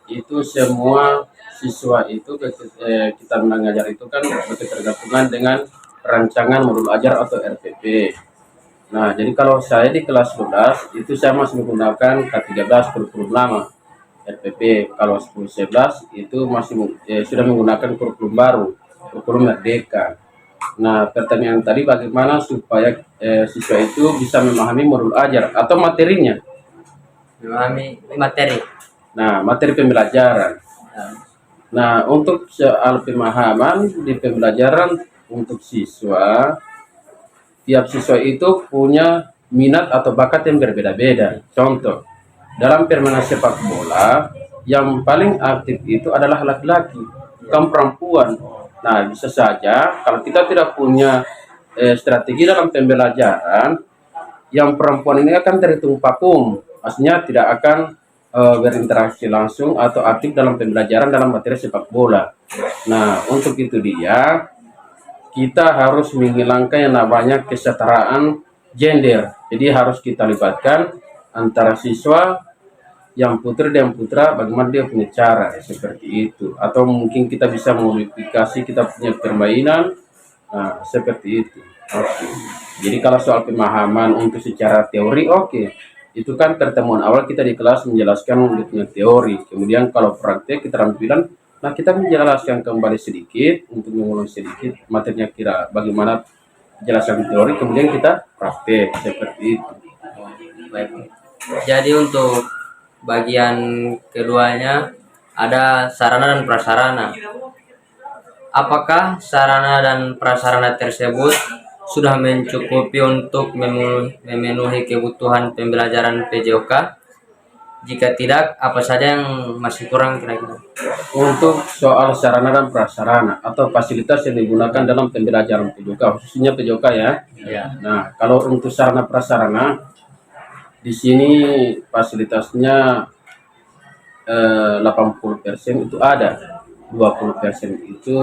itu semua siswa itu kita mengajar itu kan berketergantungan dengan rancangan modul ajar atau RPP. Nah, jadi kalau saya di kelas 11 itu saya masih menggunakan K13 kurikulum lama RPP. Kalau 10-11 itu masih sudah menggunakan kurikulum baru, kurikulum Merdeka. Nah, pertanyaan tadi bagaimana supaya siswa itu bisa memahami modul ajar atau materinya? Memahami materi. Nah, materi pembelajaran. Nah, untuk soal pemahaman di pembelajaran untuk siswa, tiap siswa itu punya minat atau bakat yang berbeda-beda. Contoh, dalam permainan sepak bola, yang paling aktif itu adalah laki-laki, bukan perempuan. Nah, bisa saja kalau kita tidak punya strategi dalam pembelajaran, yang perempuan ini akan terhitung vakum, maksudnya tidak akan berinteraksi langsung atau aktif dalam pembelajaran dalam materi sepak bola. Nah, untuk itu kita harus menghilangkan yang namanya kesetaraan gender. Jadi harus kita libatkan antara siswa yang putri dan putra, bagaimana dia punya cara seperti itu. Atau mungkin kita bisa modifikasi kita punya permainan, nah, seperti itu. Oke. Jadi kalau soal pemahaman untuk secara teori, oke. Itu kan pertemuan awal kita di kelas menjelaskan punya teori. Kemudian kalau praktek keterampilan, nah kita menjelaskan kembali sedikit untuk mengulang sedikit materinya kira bagaimana jelaskan teori, kemudian kita praktek seperti itu. Baik. Jadi untuk bagian keduanya ada sarana dan prasarana. Apakah sarana dan prasarana tersebut sudah mencukupi untuk memenuhi kebutuhan pembelajaran PJOK? Jika tidak, apa saja yang masih kurang kira-kira? Untuk soal sarana dan prasarana atau fasilitas yang digunakan dalam pembelajaran PJOK, khususnya PJOK ya. Ya. Nah, kalau untuk sarana prasarana di sini fasilitasnya 80% itu ada, 20% itu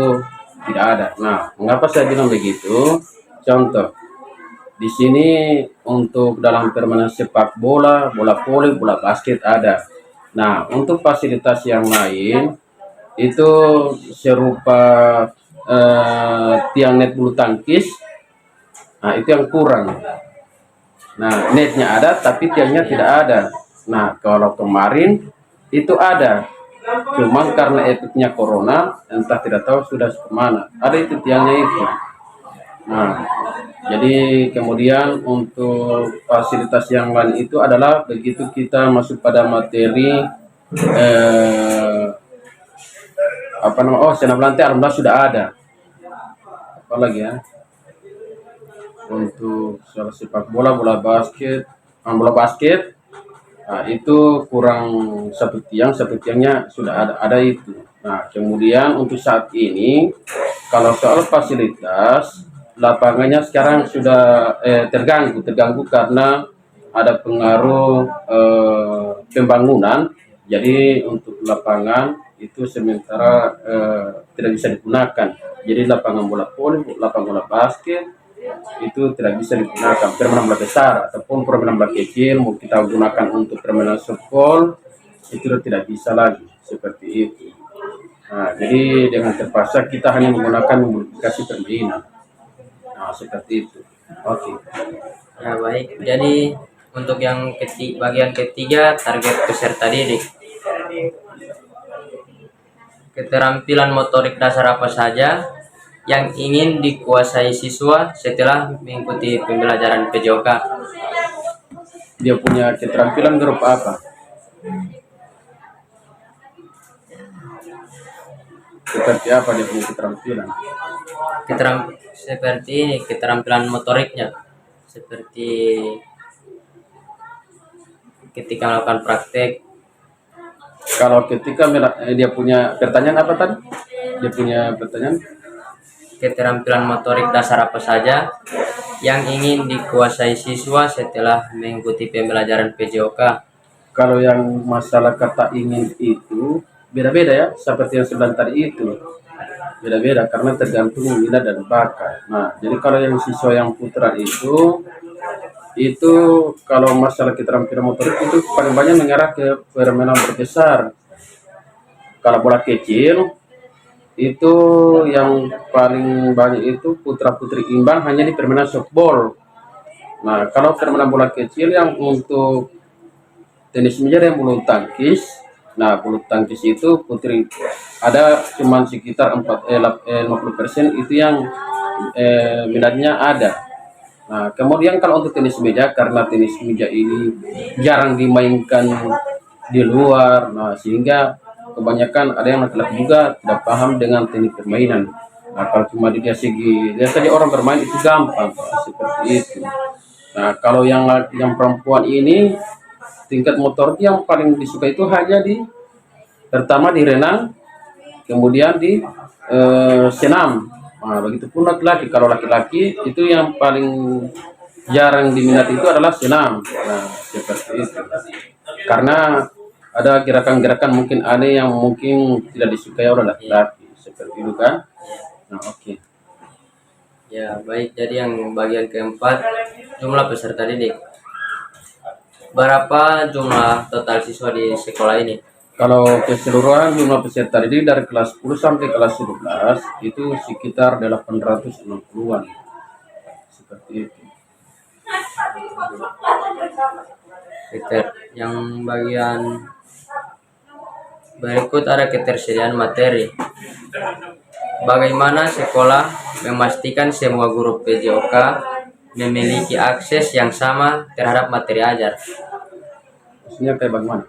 tidak ada. Nah, mengapa saya bilang begitu? Contoh, di sini untuk dalam permainan sepak bola, bola voli, bola basket ada. Nah, untuk fasilitas yang lain itu serupa tiang net bulu tangkis. Nah, itu yang kurang. Nah, netnya ada tapi tiangnya tidak ada. Nah, kalau kemarin itu ada, cuman karena efeknya corona, entah tidak tahu sudah kemana. Ada itu tiangnya itu. Nah, jadi kemudian untuk fasilitas yang lain itu adalah begitu kita masuk pada materi senam lantai alhamdulillah sudah ada. Apalagi ya? Untuk soal sepak bola, bola basket, nah, itu kurang satu tiangnya sudah ada itu. Nah, kemudian untuk saat ini kalau soal fasilitas lapangannya sekarang sudah terganggu karena ada pengaruh pembangunan. Jadi untuk lapangan itu sementara tidak bisa digunakan. Jadi lapangan bola voli, lapangan bola basket itu tidak bisa digunakan. Permainan bola besar ataupun permainan bola kecil mau kita gunakan untuk permainan softball itu tidak bisa lagi seperti itu. Nah, jadi dengan terpaksa kita hanya menggunakan modifikasi permainan. Nah, seperti itu. Oke. Ya, baik. Jadi untuk yang bagian ketiga, target peserta didik. Keterampilan motorik dasar apa saja yang ingin dikuasai siswa setelah mengikuti pembelajaran PJOK? Dia punya keterampilan berupa apa? Seperti apa dia punya keterampilan? Seperti ini, keterampilan motoriknya. Seperti ketika melakukan praktek. Kalau ketika dia punya pertanyaan apa tadi? Dia punya pertanyaan keterampilan motorik dasar apa saja yang ingin dikuasai siswa setelah mengikuti pembelajaran PJOK? Kalau yang masalah kata ingin itu beda-beda ya, seperti yang sebelah tadi itu beda-beda karena tergantung minat dan bakat. Nah, jadi kalau yang siswa yang putra itu itu kalau masalah keterampilan motorik itu paling banyak mengarah ke permainan berbesar. Kalau bola kecil itu yang paling banyak itu putra putri imbang hanya di permainan softball. Nah, kalau permainan bola kecil yang untuk tenis meja dan bulu tangkis. Nah, bulu tangkis itu putri ada cuman sekitar 50% itu yang minatnya ada. Nah, kemudian kalau untuk tenis meja, karena tenis meja ini jarang dimainkan di luar, nah sehingga kebanyakan ada yang laki-laki juga tidak paham dengan teknik permainan. Nah, kalau cuma dia segi lihat saja orang bermain itu gampang, Pak, seperti itu. Nah, kalau yang perempuan ini tingkat motor yang paling disuka itu hanya pertama di renang, kemudian di senam. Nah, begitupun laki-laki. Kalau laki-laki itu yang paling jarang diminati itu adalah senam. Nah, seperti itu. Karena ada gerakan-gerakan mungkin aneh yang mungkin tidak disukai oleh laki-laki. Seperti itu kan? Nah, oke. Ya, baik. Jadi yang bagian keempat, jumlah peserta didik. Berapa jumlah total siswa di sekolah ini? Kalau keseluruhan jumlah peserta didik dari kelas 10 sampai kelas 11 itu sekitar 860-an. Seperti itu. Yang bagian berikut ada ketersediaan materi. Bagaimana sekolah memastikan semua guru PJOK memiliki akses yang sama terhadap materi ajar? Maksudnya kayak bagaimana?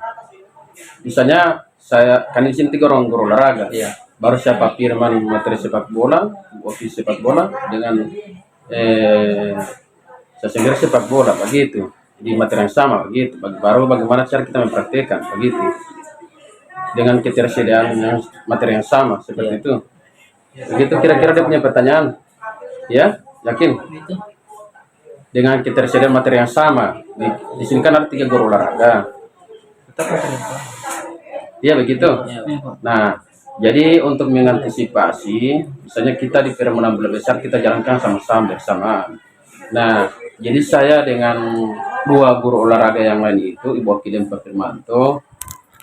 Misalnya saya kan di sini 3 orang guru olahraga. Iya. Baru siapa Firman materi sepak bola, Oki sepak bola dengan saya sendiri sepak bola begitu. Di materi yang sama begitu. Baru bagaimana cara kita mempraktekkan begitu. Dengan ketersediaan yang materi yang sama seperti itu. Begitu kira-kira dia punya pertanyaan. Ya, yakin? Dengan ketersediaan materi yang sama. Di sini kan ada 3 guru olahraga. Iya begitu. Nah, jadi untuk mengantisipasi, misalnya kita di permainan bola besar kita jalankan sama-sama bersamaan. Nah, jadi saya dengan 2 guru olahraga yang lain itu, Ibu Oki dan Pak Firmanto,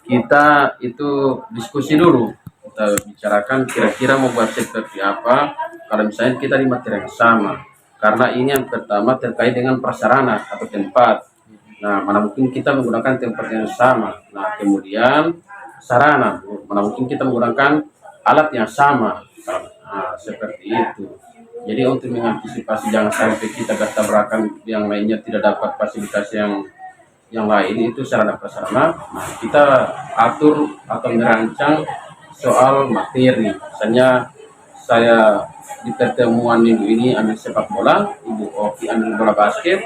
kita itu diskusi dulu. Kita bicarakan kira-kira mau buat seperti apa kalau misalnya kita di materi yang sama. Karena ini yang pertama terkait dengan prasarana atau tempat. Nah, mana mungkin kita menggunakan tempat yang sama. Nah, kemudian sarana, mana mungkin kita menggunakan alat yang sama. Nah, seperti itu. Jadi untuk mengantisipasi jangan sampai kita bertabrakan yang lainnya tidak dapat fasilitas yang lain itu sarana prasarana. Nah, kita atur atau merancang soal materi. Misalnya saya di pertemuan minggu ini ambil sepak bola, Ibu Oki ambil bola basket,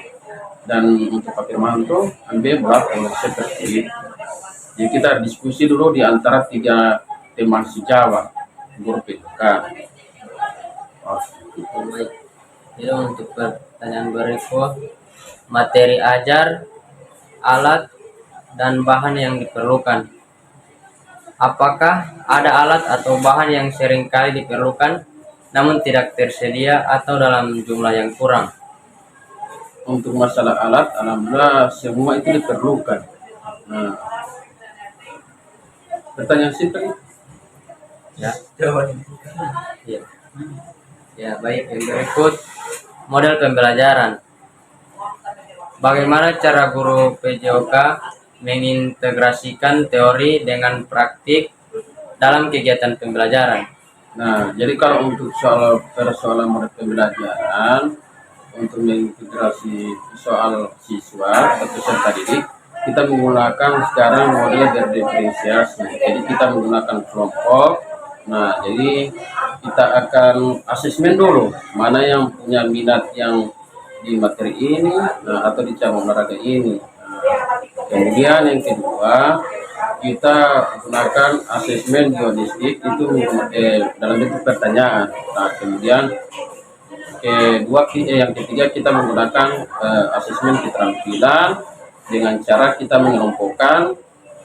dan untuk Pak Firmanto ambil bola voli seperti itu. Jadi kita diskusi dulu di antara 3 teman sejawat guru PJOK. Baik. Jadi untuk pertanyaan berikut, materi ajar, alat, dan bahan yang diperlukan. Apakah ada alat atau bahan yang seringkali diperlukan namun tidak tersedia atau dalam jumlah yang kurang? Untuk masalah alat, alhamdulillah semua itu diperlukan. Nah, pertanyaan simpel. Ya. Ya. Ya, baik. Yang berikut, model pembelajaran. Bagaimana cara guru PJOK mengintegrasikan teori dengan praktik dalam kegiatan pembelajaran? Nah, jadi kalau untuk soal persoalan model pembelajaran, untuk mengintegrasi soal siswa atau peserta didik, kita menggunakan sekarang model berdiferensiasi. Jadi kita menggunakan kelompok. Nah, jadi kita akan asesmen dulu mana yang punya minat yang di materi ini, nah, atau di cabang olahraga ini. Nah, kemudian yang kedua, kita gunakan asesmen geodesik itu dalam bentuk pertanyaan. Nah, kemudian yang ketiga kita menggunakan asesmen keterampilan dengan cara kita mengelompokkan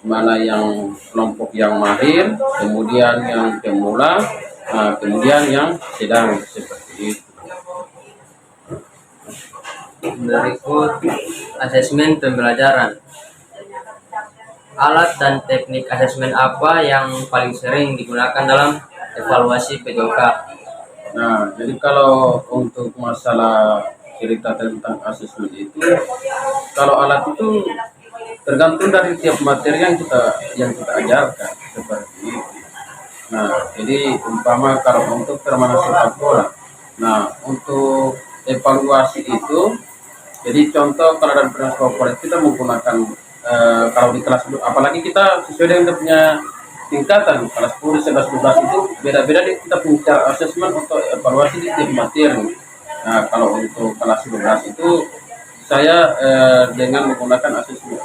mana yang kelompok yang mahir, kemudian yang pemula, kemudian yang sedang seperti itu. Berikut asesmen pembelajaran. Alat dan teknik asesmen apa yang paling sering digunakan dalam evaluasi PJOK? Nah, jadi kalau untuk masalah cerita tentang asesmen itu, kalau alat itu tergantung dari tiap materi yang kita ajarkan seperti itu. Nah, jadi umpama kalau untuk permainan sepak bola, nah untuk evaluasi itu, jadi contoh kalau dalam permainan sepak bola kita menggunakan kalau di kelas apalagi kita sesuai dengan kita punya tingkatan kelas 10, 11, 12 itu beda-beda kita punya cara asesmen untuk evaluasi di tiap materi. Nah, kalau untuk kelas 12 itu saya dengan menggunakan asesmen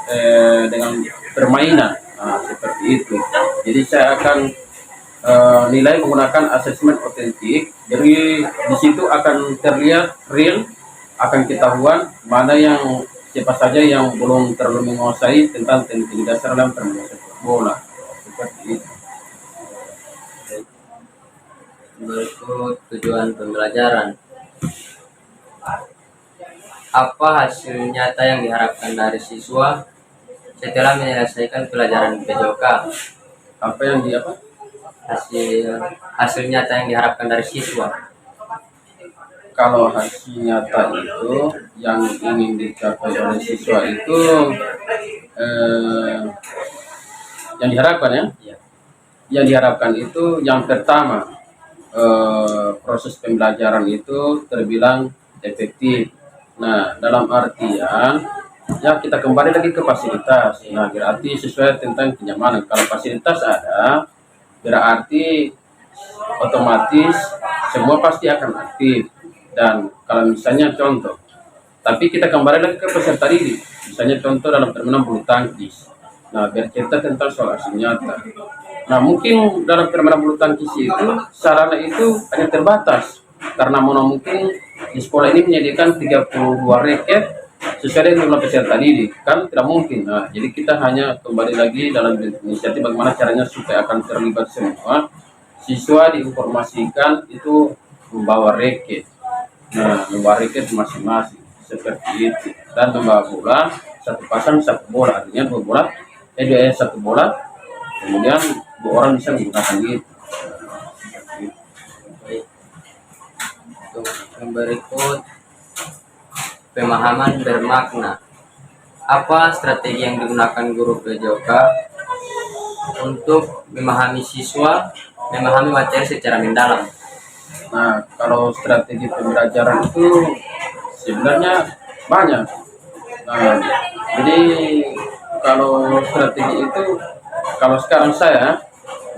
dengan permainan, nah, seperti itu. Jadi saya akan nilai menggunakan asesmen otentik. Jadi di situ akan terlihat real, akan ketahuan mana yang siapa saja yang belum terlalu menguasai tentang teknik dasar dalam permainan sepak bola. Seperti itu. Berikut tujuan pembelajaran. Apa hasil nyata yang diharapkan dari siswa setelah menyelesaikan pelajaran PJOK? Apa yang di apa? Hasil nyata yang diharapkan dari siswa. Kalau hasil nyata itu yang ingin dicapai oleh siswa itu yang diharapkan ya. Ya. Yang diharapkan itu yang pertama proses pembelajaran itu terbilang efektif. Nah, dalam artian ya kita kembali lagi ke fasilitas. Nah, berarti sesuai tentang kenyamanan. Kalau fasilitas ada, berarti otomatis semua pasti akan aktif. Dan kalau misalnya contoh, tapi kita kembali lagi ke peserta didik. Misalnya contoh dalam permainan bulu tangkis. Nah, bercerita tentang soal aksi nyata. Nah, mungkin dalam permainan bulu tangkis itu sarana itu hanya terbatas karena mana mungkin di sekolah ini menyediakan 32 raket sesuai dengan jumlah peserta didik, kan tidak mungkin. Nah, jadi kita hanya kembali lagi dalam inisiatif bagaimana caranya supaya akan terlibat semua siswa diinformasikan itu membawa raket. Nah, membawa raket masing-masing seperti itu dan membawa bola satu pasang satu bola, artinya dua bola satu bola, kemudian dua orang bisa menggunakan itu. Untuk yang berikut, pemahaman bermakna. Apa strategi yang digunakan guru PJOK untuk memahami siswa memahami materi secara mendalam? Nah, kalau strategi pembelajaran itu sebenarnya banyak. Nah, jadi kalau strategi itu, kalau sekarang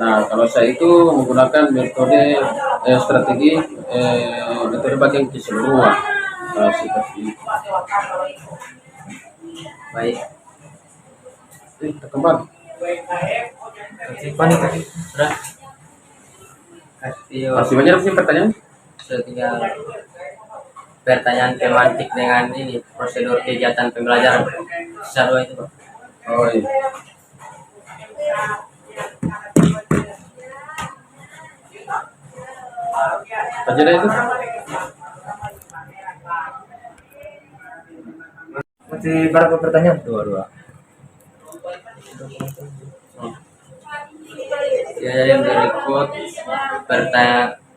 kalau saya itu menggunakan metode strategi metode bagian keseluruhan. Nah, seperti itu. Baik. Kita kembali. Kapan tadi? Sudah. Masih banyak sih pertanyaan? Sudah tinggal pertanyaan tematik dengan ini prosedur kegiatan pembelajaran. Sisa dua itu, Pak. Oh iya. Aja deh itu. Masih berapa pertanyaan? Dua. Ya, yang berikut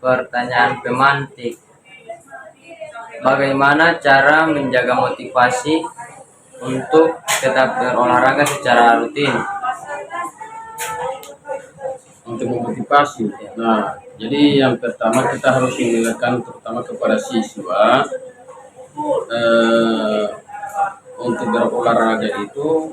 pertanyaan pemantik. Bagaimana cara menjaga motivasi untuk tetap berolahraga secara rutin? Untuk memotivasi. Nah, jadi yang pertama kita harus mengingatkan terutama kepada siswa untuk berolahraga itu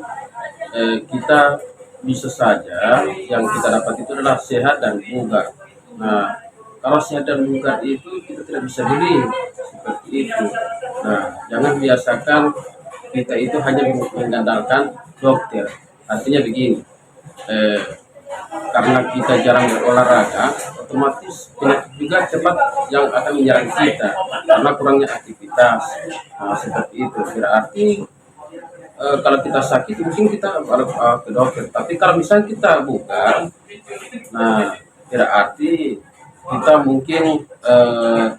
kita bisa saja yang kita dapat itu adalah sehat dan bugar. Nah, kalau sehat dan bugar itu kita tidak bisa beli seperti itu. Nah, jangan biasakan kita itu hanya mengandalkan dokter. Artinya begini, karena kita jarang berolahraga, otomatis penyakit juga cepat yang akan menyerang kita karena kurangnya aktivitas. Nah, seperti itu. Berarti kalau kita sakit mungkin kita harus ke dokter. Tapi kalau misalnya kita bukan, nah berarti kita mungkin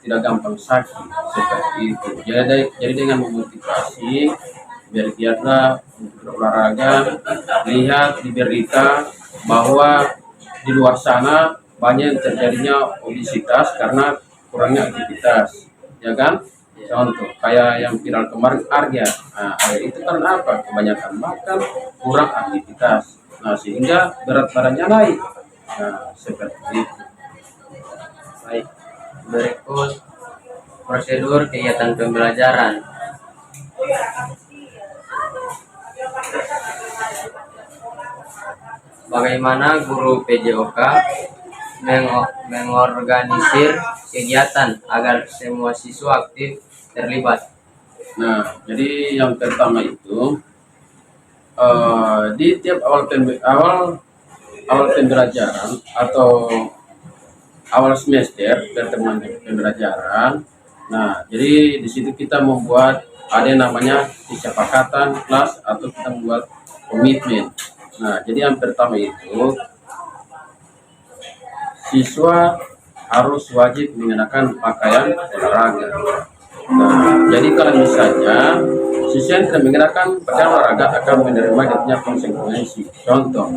tidak gampang sakit seperti itu. Jadi dengan memotivasi biar giatlah untuk berolahraga, lihat di berita bahwa di luar sana banyak terjadinya obesitas karena kurangnya aktivitas, ya kan? Contoh kayak yang viral kemarin Arya. Nah, Arya itu karena apa? Kebanyakan makan, kurang aktivitas. Nah, sehingga berat badannya naik. Nah, seperti itu. Baik, berikut prosedur kegiatan pembelajaran. Bagaimana guru PJOK mengorganisir kegiatan agar semua siswa aktif terlibat? Nah, jadi yang pertama itu di tiap awal pembelajaran atau awal semester pertemuan pembelajaran. Nah, jadi di situ kita membuat ada yang namanya kesepakatan kelas atau kita membuat komitmen. Nah, jadi yang pertama itu siswa harus wajib mengenakan pakaian olahraga. Nah, jadi kalau misalnya siswa yang tidak mengenakan pakaian olahraga akan menerima dia punya konsekuensi. Contoh,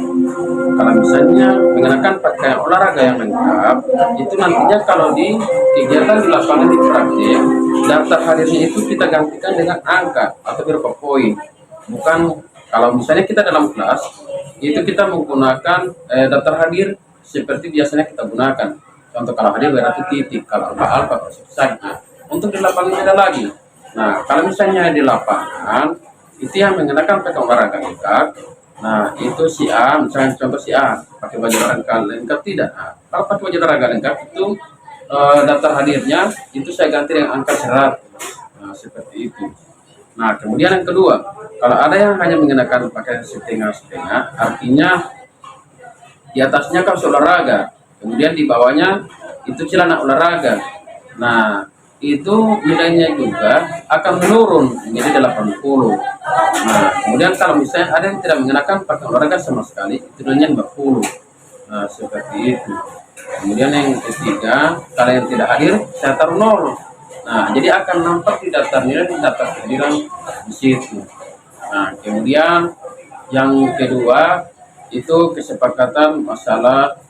kalau misalnya mengenakan pakaian olahraga yang lengkap, itu nantinya kalau di kegiatan di lapangan di praktik, daftar hadirnya itu kita gantikan dengan angka atau berupa poin. Bukan kalau misalnya kita dalam kelas, itu kita menggunakan daftar hadir seperti biasanya kita gunakan. Contoh kalau hadir berarti titik, kalau alfa saja. Untuk di lapangan beda lagi. Nah, kalau misalnya di lapangan itu yang mengenakan pakaian olahraga lengkap. Nah, itu si A, misalnya contoh si A pakai baju olahraga lengkap tidak. Nah, kalau pakai baju olahraga lengkap itu daftar hadirnya itu saya ganti dengan angka 100. Nah, seperti itu. Nah, kemudian yang kedua, kalau ada yang hanya mengenakan pakaian setengah-setengah, artinya di atasnya kaos olahraga, kemudian di bawahnya itu celana olahraga. Nah, itu nilainya juga akan menurun menjadi 80. Nah, kemudian kalau misalnya ada yang tidak mengenakan pakaian olahraga sama sekali, itu nilainya 50. Nah, seperti itu. Kemudian yang ketiga, kalau yang tidak hadir, saya taruh 0. Nah, jadi akan nampak di daftar nilai, di daftar kehadiran di situ. Nah, kemudian yang kedua, itu kesepakatan masalah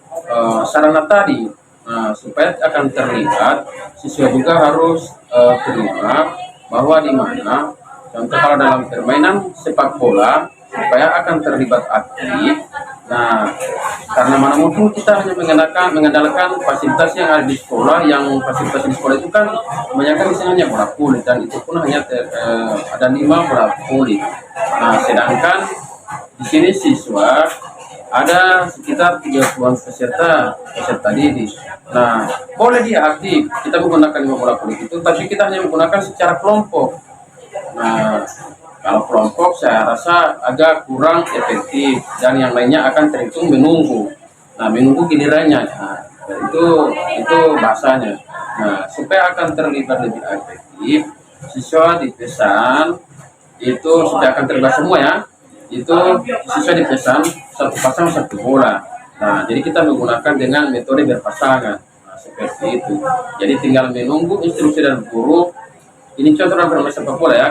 sarana tadi. Nah, supaya akan terlihat, siswa juga harus terima bahwa di mana contoh kalau dalam permainan sepak bola supaya akan terlibat aktif. Nah, karena mana mungkin kita hanya mengandalkan fasilitas yang ada di sekolah, yang fasilitas di sekolah itu kan kebanyakan misalnya bola kulit dan itu pun hanya ada 5 bola kulit. Nah, sedangkan di sini siswa ada sekitar 30-an peserta didik. Nah, boleh dia aktif, kita menggunakan 5 bola kulit itu, tapi kita hanya menggunakan secara kelompok. Nah, kalau kelompok saya rasa agak kurang efektif dan yang lainnya akan terhitung menunggu. Nah, menunggu gilirannya. Nah, itu bahasanya. Nah, supaya akan terlibat lebih efektif, siswa dipesan itu sudah akan terlibat semua ya. Itu siswa dipesan satu pasang satu bola. Nah, jadi kita menggunakan dengan metode berpasangan. Nah, seperti itu. Jadi tinggal menunggu instruksi dari guru. Ini contoh dalam bermain sepak bola ya.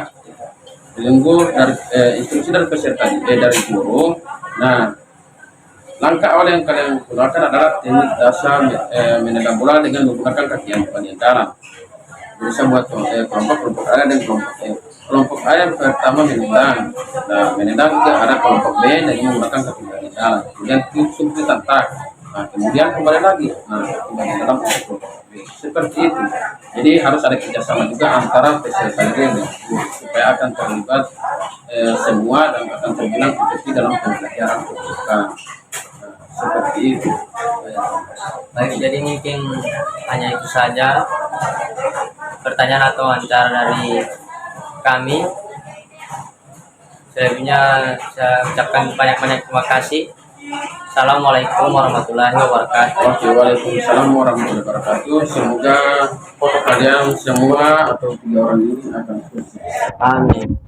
Menunggu dari instruksi dari peserta dari guru. Nah, langkah awal yang kalian gunakan adalah teknik dasar menendang bola dengan menggunakan kaki yang paling dalam. Bisa buat kelompok A dan kelompok A yang pertama menendang. Nah, menendang ke arah kelompok B dan menggunakan kaki paling dalam. Kemudian tusuk ditantak. Nah, kemudian kembali lagi. Nah, kembali dalam kelompok B. Seperti itu. Jadi harus ada kerjasama juga antara peserta dan guru supaya akan terlibat semua dan akan terbilang efektif dalam pembelajaran terbuka. Seperti itu. Baik, jadi mungkin hanya itu saja pertanyaan atau wawancara dari kami. Saya ucapkan banyak-banyak terima kasih. Assalamualaikum warahmatullahi wabarakatuh. Oke, waalaikumsalam warahmatullahi wabarakatuh. Semoga kalian semua atau 3 orang ini akan sukses. Amin.